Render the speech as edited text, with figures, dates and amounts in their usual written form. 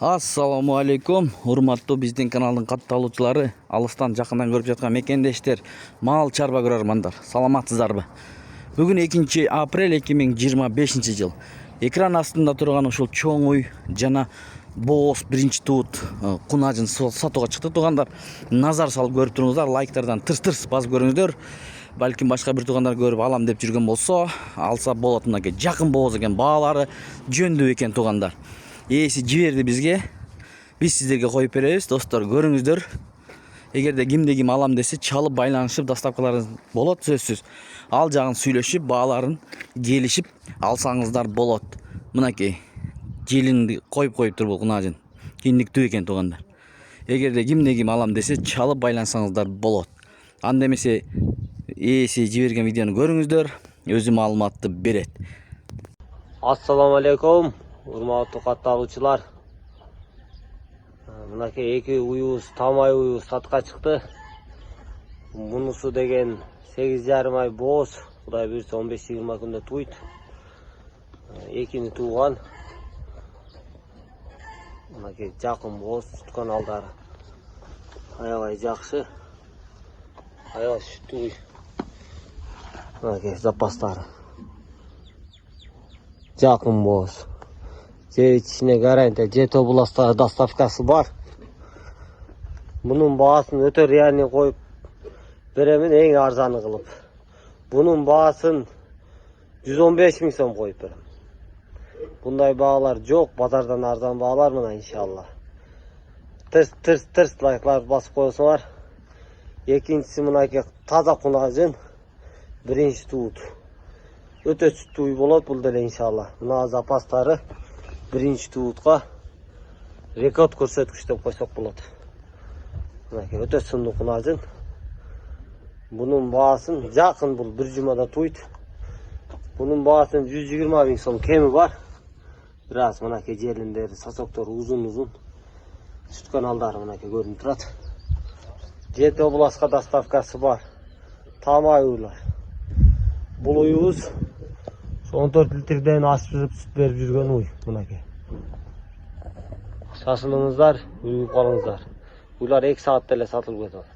Assalamu alaikum, урматтуу биздин каналдын катталуучулары, алыстан жакындан көрүп жаткан мекендештер, мал чарба көрөрмандар. Саламатсыздарбы? Бүгүн 2 апрель 2025 жыл. Экран астында турган ушул чоң уй жана бооз биринчи туут кунажын сатууга чыкты туугандар. Назар салып көрүп туруңуздар, лайктардан тырс-тырс басып көрүңүздөр. Балким башка бир туугандар көрүп алам деп жүргөн болсо, алса болот. Мынакей жакын бооз экен, баалары жөндүү экен туугандар. Ээси жиберди бизге. Биз сиздерге коюп беребиз, достор, көрүңүздөр. Эгерде кимде ким алам десе, чалып байланышып доставкаларыңыз болот сөзсүз. Ал жагын сүйлөшүп, бааларын келишип алсаңыздар болот. Мынакей желинди коюп туруп кунажын. Киндиктүү экен туугандар. Эгерде кимде ким алам десе, чалып байлансаңыздар болот. Анда эмесе ээси жиберген видеону көрүңүздөр, өзү маалыматты берет. Assalamu alaikum, урматтуу катталуучулар. Мынакей эки уюбуз, тамай уюбуз сатка чыкты. Мунусу деген 8,5 ай бооз, Кудай буйрса 15-20 күндө туйт. Экини тууган. Мынакей жакын бооз, туткан алдары аябай жакшы. Аябай сүттүү. Мынакей запастары. Жакын бооз. Içine гарантия, Jet областары доставкасы бар. Bunun баасын өтө реальный коюп беремин, эң арзаны кылып. Bunun баасын 115 000 сом коюп берем. Bunday баалар жок, базардан арзан баалар мына иншалла. Тырс лайклар басып коесуңар. Экинчиси мынакей таза кунажын биринчи туут. Өтө сүттүү болот бул деле иншалла. Мына запастары биринчи туутка рекорд көрсөткүч деп койсок болот. Мынакей өтө сындуу кунажын. Bunun баасын жакын бул бир жумада туйт. Bunun баасын 120 000 сом кеми бар. Бираз мынакей желиндери, сосоктору узун. Сүт каналдары мынакей көрүнүп турат. Jet областка доставкасы бар. Тамай уйлар. Бул уюбуз 14 литрден ашып сүт берип жүргөн уй мынакей. Шашылыңыздар, уюп калыңыздар. Уйлар 2 саатта эле сатылып кетет.